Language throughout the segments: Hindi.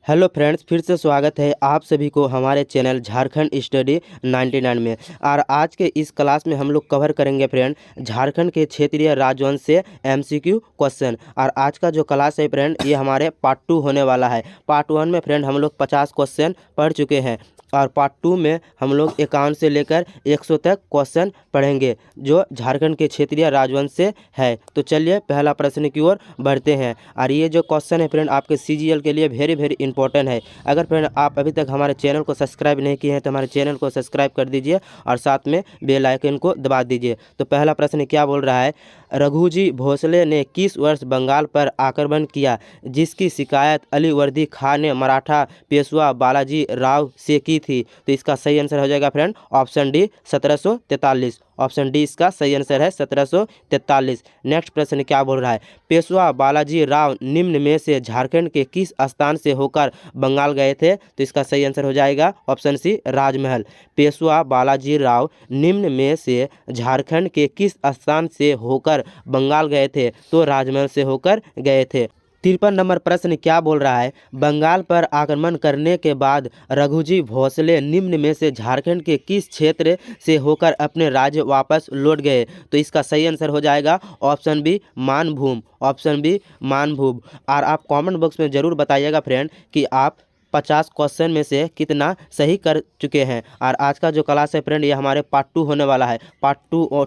हेलो फ्रेंड्स, फिर से स्वागत है आप सभी को हमारे चैनल झारखंड स्टडी 99 में। और आज के इस क्लास में हम लोग कवर करेंगे फ्रेंड झारखंड के क्षेत्रीय राजवंश से एमसीक्यू क्वेश्चन। और आज का जो क्लास है फ्रेंड ये हमारे पार्ट 2 होने वाला है। पार्ट 1 में फ्रेंड हम लोग 50 क्वेश्चन पढ़ चुके हैं और पार्ट 2 में हम लोग 51 से लेकर 100 तक क्वेश्चन पढ़ेंगे जो झारखंड के क्षेत्रीय राजवंश से है। तो चलिए पहला प्रश्न की ओर बढ़ते हैं। और ये जो क्वेश्चन है फ्रेंड आपके सीजीएल के लिए वेरी इंपॉर्टेंट है। अगर फ्रेंड आप अभी तक हमारे चैनल को सब्सक्राइब नहीं किए हैं तो हमारे चैनल को सब्सक्राइब कर दीजिए और साथ में बेल आइकन को दबा दीजिए। तो पहला प्रश्न क्या बोल रहा है, रघुजी भोसले ने किस वर्ष बंगाल पर आक्रमण किया जिसकी शिकायत अलीवर्दी खान ने मराठा पेशवा बालाजी राव से की थी? तो इसका सही आंसर हो जाएगा friend option D 1743। Option D इसका सही आंसर है 1743। नेक्स्ट प्रश्न क्या बोल रहा है, पेशवा बालाजी राव निम्न में से झारखंड के किस स्थान से होकर बंगाल गए थे? तो इसका सही आंसर हो जाएगा ऑप्शन सी राजमहल। पेशवा बालाजी राव निम्न में से झारखंड के किस स्थान से होकर बंगाल गए थे? तो राजमहल से होकर गए थे। 53 नंबर प्रश्न क्या बोल रहा है, बंगाल पर आक्रमण करने के बाद रघुजी भोसले निम्न में से झारखंड के किस क्षेत्र से होकर अपने राज्य वापस लौट गए? तो इसका सही आंसर हो जाएगा option B Manbhum. Option B Manbhum. और आप कमेंट बॉक्स में ज़रूर बताइएगा फ्रेंड कि आप 50 क्वेश्चन में से कितना सही कर चुके हैं। और आज का जो क्लास है फ्रेंड ये हमारे पार्ट 2 होने वाला है। पार्ट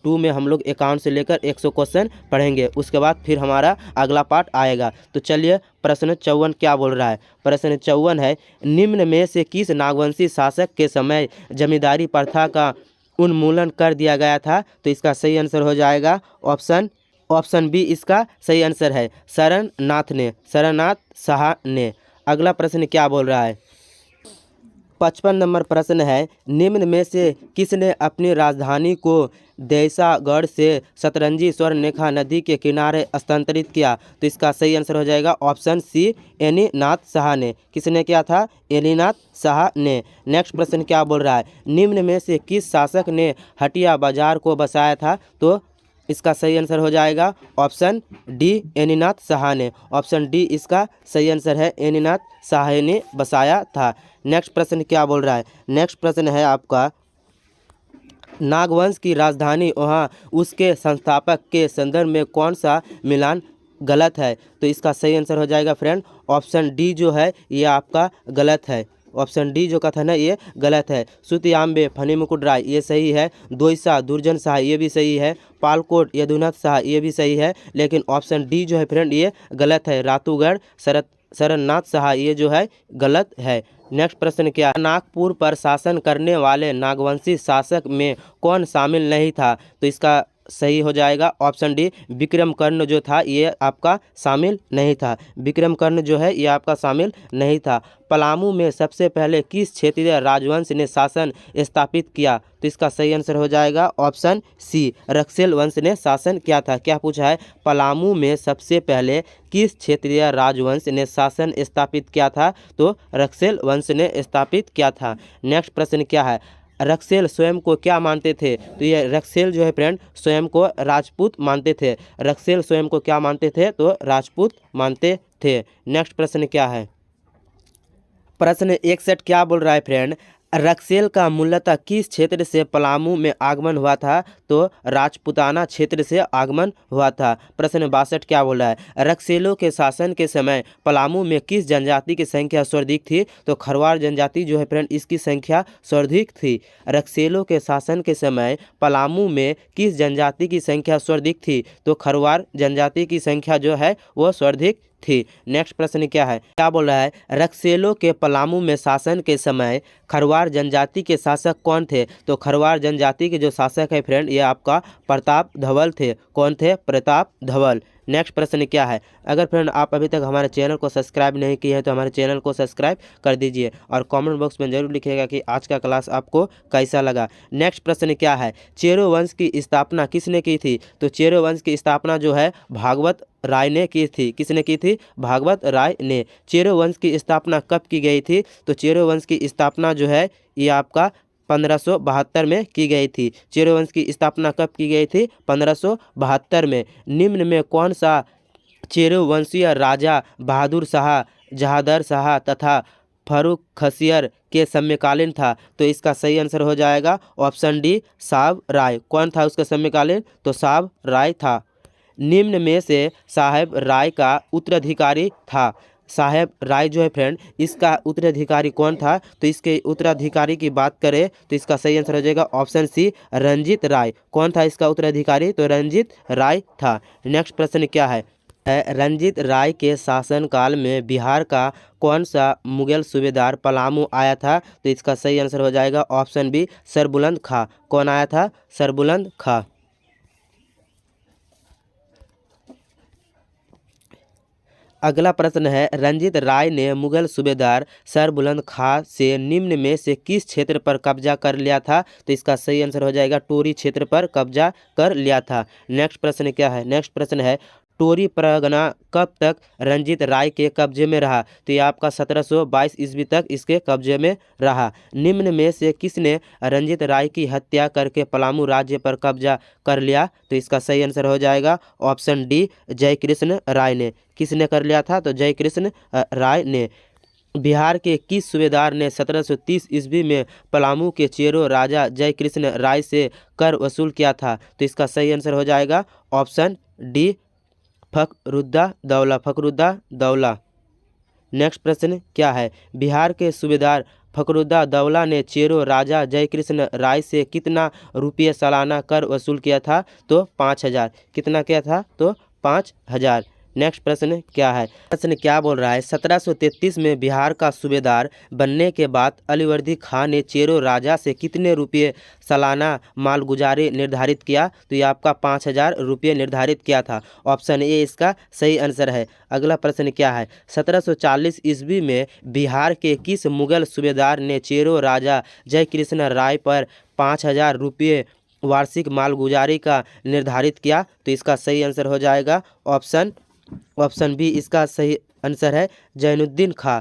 2 में हम लोग 51 से लेकर 100 क्वेश्चन पढ़ेंगे, उसके बाद फिर हमारा अगला पार्ट आएगा। तो चलिए प्रश्न 54 क्या बोल रहा है। प्रश्न 54 है, निम्न में से किस नागवंशी शासक के समय जमींदारी प्रथा का उन्मूलन कर दिया गया था? तो इसका सही आंसर हो जाएगा ऑप्शन बी इसका सही आंसर है शरणनाथ शाह ने। अगला प्रश्न क्या बोल रहा है, 55 नंबर प्रश्न है, निम्न में से किसने अपनी राजधानी को देसागढ़ से सतरंजी स्वर्णरेखा नदी के किनारे स्थानांतरित किया? तो इसका सही आंसर हो जाएगा ऑप्शन सी एनीनाथ शाह ने। किसने किया था? एनीनाथ शाह ने। नेक्स्ट प्रश्न क्या बोल रहा है, निम्न में से किस शासक ने हटिया बाजार को बसाया था? तो इसका सही आंसर हो जाएगा ऑप्शन डी एनीनाथ शाह ने। ऑप्शन डी इसका सही आंसर है, एनीनाथ शाह ने बसाया था। नेक्स्ट प्रश्न क्या बोल रहा है, नेक्स्ट प्रश्न है आपका, नागवंश की राजधानी वहाँ उसके संस्थापक के संदर्भ में कौन सा मिलान गलत है? तो इसका सही आंसर हो जाएगा फ्रेंड ऑप्शन डी जो है ये आपका गलत है। ऑप्शन डी जो कथन है ये गलत है। सुतियाम्बे फणिमुकुट राय ये सही है, दोईसा दुर्जन शाह ये भी सही है, पालकोट यदुनाथ शाह ये भी सही है, लेकिन ऑप्शन डी जो है फ्रेंड ये गलत है, रातूगढ़ शरणनाथ शाह ये जो है गलत है। नेक्स्ट प्रश्न क्या है, नागपुर पर शासन करने वाले नागवंशी शासक में कौन शामिल नहीं था? तो इसका सही हो जाएगा ऑप्शन डी विक्रमकर्ण जो था ये आपका शामिल नहीं था। विक्रमकर्ण जो है ये आपका शामिल नहीं था। पलामू में सबसे पहले किस क्षेत्रीय राजवंश ने शासन स्थापित किया? तो इसका सही आंसर हो जाएगा ऑप्शन सी रक्सेल वंश ने शासन किया था। क्या पूछा है, पलामू में सबसे पहले किस क्षेत्रीय राजवंश ने शासन स्थापित किया था? तो रक्सेल वंश ने स्थापित किया था। नेक्स्ट प्रश्न क्या है, रक्सेल स्वयं को क्या मानते थे? तो ये रक्सेल जो है फ्रेंड स्वयं को राजपूत मानते थे। रक्सेल स्वयं को क्या मानते थे? तो राजपूत मानते थे। नेक्स्ट प्रश्न क्या है, प्रश्न 61 क्या बोल रहा है फ्रेंड, रक्सेल का मूलतः किस क्षेत्र से पलामू में आगमन हुआ था? तो राजपूताना क्षेत्र से आगमन हुआ था। प्रश्न 62 क्या बोल रहा है, रक्सेलों के शासन के समय पलामू में किस जनजाति की संख्या सर्वाधिक थी? तो खरवार जनजाति जो है फ्रेंड इसकी संख्या सर्वाधिक थी। रक्सेलों के शासन के समय पलामू में किस जनजाति की संख्या सर्वाधिक थी? तो खरवार जनजाति की संख्या जो है वो सर्वाधिक थी। नेक्स्ट प्रश्न क्या है, क्या बोल रहा है, रक्सेलों के पलामू में शासन के समय खरवार जनजाति के शासक कौन थे? तो खरवार जनजाति के जो शासक है फ्रेंड ये आपका प्रताप धवल थे। कौन थे? प्रताप धवल। नेक्स्ट प्रश्न क्या है, अगर फ्रेंड आप अभी तक हमारे चैनल को सब्सक्राइब नहीं किए हैं तो हमारे चैनल को सब्सक्राइब कर दीजिए और कमेंट बॉक्स में जरूर लिखिएगा कि आज का क्लास आपको कैसा लगा। नेक्स्ट प्रश्न क्या है, चेरो वंश की स्थापना किसने की थी? तो चेरो वंश की स्थापना जो है भागवत राय ने की थी। किसने की थी? भागवत राय ने। चेरो वंश की स्थापना कब की गई थी? तो चेरो वंश की स्थापना जो है ये आपका 1572 में की गई थी। चेरो वंश की स्थापना कब की गई थी? 1572 में। निम्न में कौन सा चेरो वंशीय राजा बहादुर शाह जहादर शाह तथा फर्रुख खसियर के समकालीन था? तो इसका सही आंसर हो जाएगा ऑप्शन डी साब राय। कौन था उसका समकालीन? तो साब राय था। निम्न में से साहेब राय का उत्तराधिकारी था? साहेब राय जो है फ्रेंड, इसका उत्तराधिकारी कौन था? तो इसके उत्तराधिकारी की बात करें तो इसका सही आंसर हो जाएगा ऑप्शन सी रंजीत राय। कौन था इसका उत्तराधिकारी? तो रंजीत राय था। नेक्स्ट प्रश्न क्या है? रंजीत राय के शासनकाल में बिहार का कौन सा मुगल सूबेदार पलामू आया था? तो इसका सही आंसर हो जाएगा ऑप्शन बी सरबुलंद खां। कौन आया था? सरबुलंद खां। अगला प्रश्न है, रंजीत राय ने मुगल सूबेदार सरबुलंद खां से निम्न में से किस क्षेत्र पर कब्जा कर लिया था? तो इसका सही आंसर हो जाएगा टोरी क्षेत्र पर कब्जा कर लिया था। नेक्स्ट प्रश्न क्या है? नेक्स्ट प्रश्न है, टोरी परगना कब तक रंजीत राय के कब्जे में रहा? तो ये आपका 1722 ईस्वी तक इसके कब्जे में रहा। निम्न में से किसने रंजीत राय की हत्या करके पलामू राज्य पर कब्जा कर लिया? तो इसका सही आंसर हो जाएगा ऑप्शन डी जयकृष्ण राय ने। किसने कर लिया था? तो जयकृष्ण राय ने। बिहार के किस सूबेदार ने 1730 ईस्वी में पलामू के चेरो राजा जयकृष्ण राय से कर वसूल किया था? तो इसका सही आंसर हो जाएगा ऑप्शन डी फखरुद्दौला। नेक्स्ट प्रश्न क्या है? बिहार के सूबेदार फखरुद्दौला ने चेरो राजा जयकृष्ण राय से कितना रुपये सालाना कर वसूल किया था? तो 5000। कितना किया था? तो 5000। नेक्स्ट प्रश्न क्या है? प्रश्न क्या बोल रहा है? 1733 में बिहार का सूबेदार बनने के बाद अलीवर्दी खां ने चेरो राजा से कितने रुपये सालाना मालगुजारी निर्धारित किया? तो ये आपका 5000 रुपये निर्धारित किया था। ऑप्शन ए इसका सही आंसर है। अगला प्रश्न क्या है? 1740 ईस्वी में बिहार के किस मुगल सूबेदार ने चेरो राजा जयकृष्ण राय पर 5000 रुपये वार्षिक मालगुजारी का निर्धारित किया? तो इसका सही आंसर हो जाएगा ऑप्शन बी इसका सही आंसर है जैनुद्दीन खां।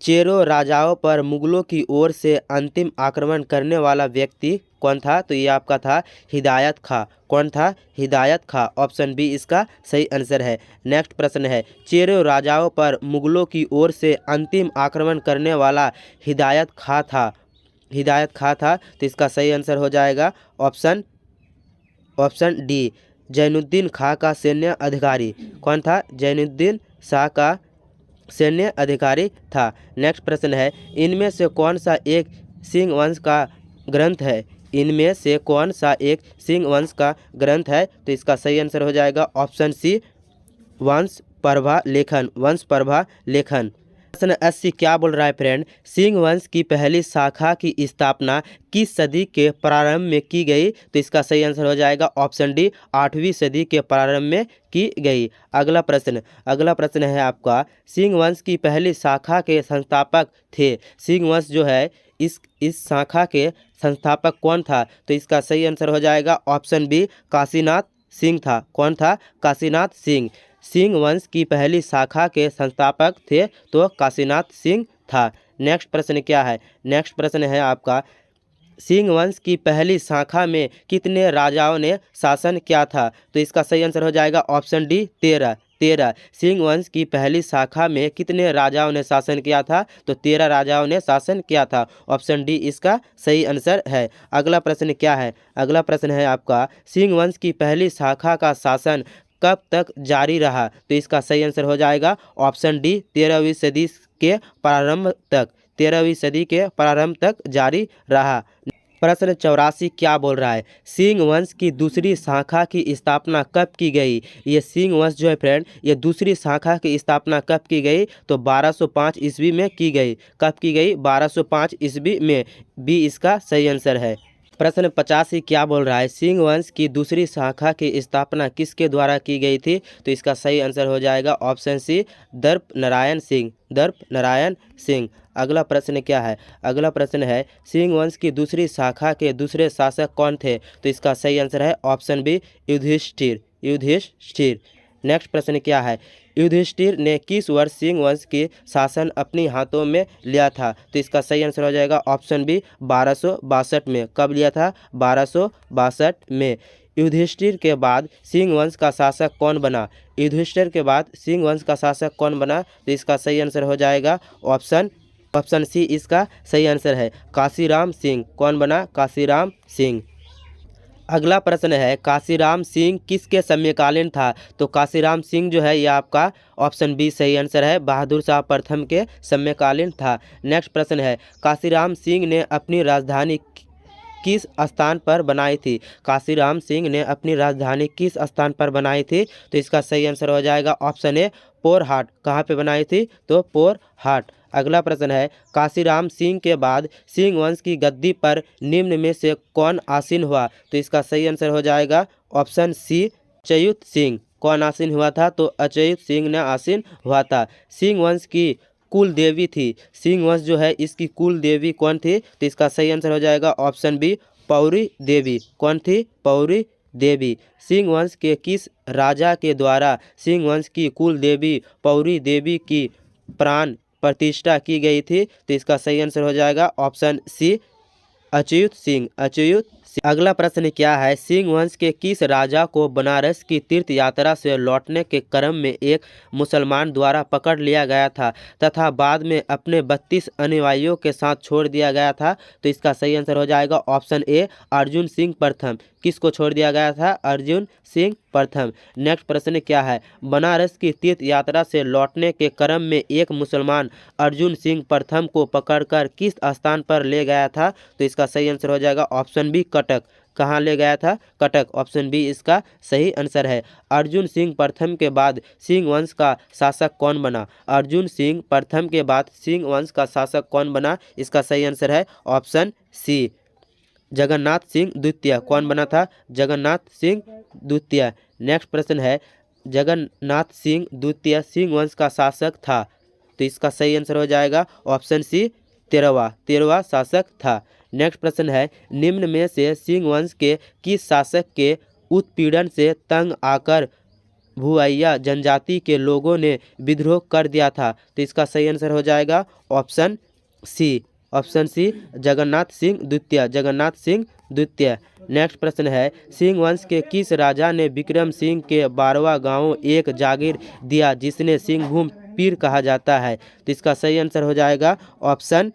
चेरो राजाओं पर मुगलों की ओर से अंतिम आक्रमण करने वाला व्यक्ति कौन था? तो ये आपका था हिदायत खां। कौन था? हिदायत खां। ऑप्शन बी इसका सही आंसर है। नेक्स्ट प्रश्न है, चेरो राजाओं पर मुगलों की ओर से अंतिम आक्रमण करने वाला हिदायत खां था। तो इसका सही आंसर हो जाएगा ऑप्शन डी जैनुद्दीन खां का सैन्य अधिकारी। कौन था? जैनुद्दीन शाह का सैन्य अधिकारी था। नेक्स्ट प्रश्न है, इनमें से कौन सा एक सिंह वंश का ग्रंथ है? इनमें से कौन सा एक सिंह वंश का ग्रंथ है? तो इसका सही आंसर हो जाएगा ऑप्शन सी वंश प्रभा लेखन। प्रश्न 80 क्या बोल रहा है फ्रेंड? सिंह वंश की पहली शाखा की स्थापना किस सदी के प्रारंभ में की गई? तो इसका सही आंसर हो जाएगा ऑप्शन डी 8वीं सदी के प्रारंभ में की गई। अगला प्रश्न है आपका, सिंह वंश की पहली शाखा के संस्थापक थे। सिंह वंश जो है इस शाखा के संस्थापक कौन था? तो इसका सही आंसर हो जाएगा ऑप्शन बी काशीनाथ सिंह था। कौन था? काशीनाथ सिंह। सिंह वंश की पहली शाखा के संस्थापक थे तो काशीनाथ सिंह था। नेक्स्ट प्रश्न क्या है? नेक्स्ट प्रश्न है आपका, सिंह वंश की पहली शाखा में कितने राजाओं ने शासन किया था? तो इसका सही आंसर हो जाएगा ऑप्शन डी 13। सिंह वंश की पहली शाखा में कितने राजाओं ने शासन किया था? तो 13 राजाओं ने शासन किया था। ऑप्शन डी इसका सही आंसर है। अगला प्रश्न क्या है? अगला प्रश्न है आपका, सिंह वंश की पहली शाखा का शासन कब तक जारी रहा? तो इसका सही आंसर हो जाएगा ऑप्शन डी 13वीं सदी के प्रारंभ तक जारी रहा। प्रश्न 84 क्या बोल रहा है? सिंह वंश की दूसरी शाखा की स्थापना कब की गई? ये सिंह वंश जो है फ्रेंड, ये दूसरी शाखा की स्थापना कब की गई? तो 1205 ईस्वी में की गई। कब की गई? 1205 ईस्वी में। बी इसका सही आंसर है। प्रश्न 85 क्या बोल रहा है? सिंह वंश की दूसरी शाखा की स्थापना किसके द्वारा की गई थी? तो इसका सही आंसर हो जाएगा ऑप्शन सी दर्प नारायण सिंह। अगला प्रश्न क्या है? अगला प्रश्न है, सिंह वंश की दूसरी शाखा के दूसरे शासक कौन थे? तो इसका सही आंसर है ऑप्शन बी युधिष्ठिर। नेक्स्ट प्रश्न क्या है? युधिष्ठिर ने किस वर्ष सिंह वंश की शासन अपने हाथों में लिया था? तो इसका सही आंसर हो जाएगा ऑप्शन बी 1262 में। कब लिया था? 1262 में। युधिष्ठिर के बाद सिंह वंश का शासक कौन बना? युधिष्ठिर के बाद सिंह वंश का शासक कौन बना? तो इसका सही आंसर हो जाएगा ऑप्शन सी इसका सही आंसर है, काशीराम सिंह। कौन बना? काशीराम सिंह। अगला प्रश्न है, काशीराम सिंह किसके समकालीन था? तो काशीराम सिंह जो है ये आपका ऑप्शन बी सही आंसर है, बहादुर शाह प्रथम के समकालीन था। नेक्स्ट प्रश्न है, काशीराम सिंह ने अपनी राजधानी किस स्थान पर बनाई थी? काशीराम सिंह ने अपनी राजधानी किस स्थान पर बनाई थी? तो इसका सही आंसर हो जाएगा ऑप्शन ए, पोरहाट। कहाँ पे बनाई थी? तो पोरहाट। अगला प्रश्न है, काशीराम सिंह के बाद सिंह वंश की गद्दी पर निम्न में से कौन आसीन हुआ? तो इसका सही आंसर हो जाएगा ऑप्शन सी, अच्युत सिंह। कौन आसीन हुआ था? तो अच्युत सिंह ने आसीन हुआ था। सिंह वंश की कुल देवी थी, सिंह वंश जो है इसकी कुल देवी कौन थी? तो इसका सही आंसर हो जाएगा ऑप्शन बी, पौरी देवी। कौन थी? पौरी देवी। सिंह वंश के किस राजा के द्वारा सिंह वंश की कुल देवी पौरी देवी की प्राण प्रतिष्ठा की गई थी? तो इसका सही आंसर हो जाएगा ऑप्शन सी, अच्युत सिंह। अगला प्रश्न क्या है, सिंह वंश के किस राजा को बनारस की तीर्थ यात्रा से लौटने के क्रम में एक मुसलमान द्वारा पकड़ लिया गया था तथा बाद में अपने 32 अनुयायियों के साथ छोड़ दिया गया था? तो इसका सही आंसर हो जाएगा ऑप्शन ए, अर्जुन सिंह प्रथम। किसको छोड़ दिया गया था? अर्जुन सिंह प्रथम। नेक्स्ट प्रश्न क्या है, बनारस की तीर्थ यात्रा से लौटने के क्रम में एक मुसलमान अर्जुन सिंह प्रथम को पकड़कर किस स्थान पर ले गया था? तो इसका सही आंसर हो जाएगा ऑप्शन बी, कटक। कहाँ ले गया था? कटक। ऑप्शन बी इसका सही आंसर है। अर्जुन सिंह प्रथम के बाद सिंह वंश का शासक कौन बना? अर्जुन सिंह प्रथम के बाद सिंह वंश का शासक कौन बना? इसका सही आंसर है ऑप्शन सी, जगन्नाथ सिंह द्वितीय। कौन बना था? जगन्नाथ सिंह द्वितीय। नेक्स्ट प्रश्न है, जगन्नाथ सिंह द्वितीय सिंह वंश का शासक था? तो इसका सही आंसर हो जाएगा ऑप्शन सी, 13वां शासक था। नेक्स्ट प्रश्न है, निम्न में से सिंह वंश के किस शासक के उत्पीड़न से तंग आकर भूआइया जनजाति के लोगों ने विद्रोह कर दिया था? तो इसका सही आंसर हो जाएगा ऑप्शन सी, जगन्नाथ सिंह द्वितीय। नेक्स्ट प्रश्न है, सिंह वंश के किस राजा ने विक्रम सिंह के 12वां गांव एक जागीर दिया जिसने सिंहभूम पीर कहा जाता है? तो इसका सही आंसर हो जाएगा ऑप्शन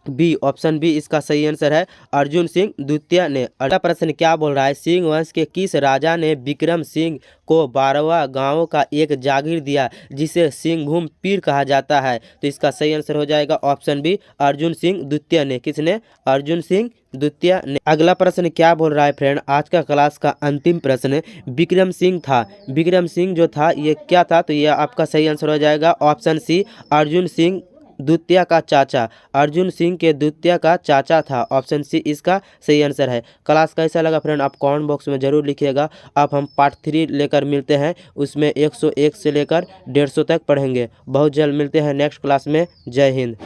बी इसका सही आंसर है, अर्जुन सिंह द्वितीय ने। अगला प्रश्न क्या बोल रहा है, सिंह वंश के किस राजा ने विक्रम सिंह को 12वां गांव का एक जागीर दिया जिसे सिंहभूम पीर कहा जाता है? तो इसका सही आंसर हो जाएगा ऑप्शन बी, अर्जुन सिंह द्वितीय ने। किसने? अर्जुन सिंह द्वितीय ने। अगला प्रश्न क्या बोल रहा है फ्रेंड, आज का क्लास का अंतिम प्रश्न, विक्रम सिंह था, विक्रम सिंह जो था ये क्या था? तो ये आपका सही आंसर हो जाएगा ऑप्शन सी, अर्जुन सिंह द्वितीय का चाचा। अर्जुन सिंह के द्वितीय का चाचा था। ऑप्शन सी इसका सही आंसर है। क्लास कैसा लगा फ्रेंड आप कमेंट बॉक्स में जरूर लिखिएगा। अब हम पार्ट 3 लेकर मिलते हैं, उसमें 101 से लेकर 150 तक पढ़ेंगे। बहुत जल्द मिलते हैं नेक्स्ट क्लास में। जय हिंद।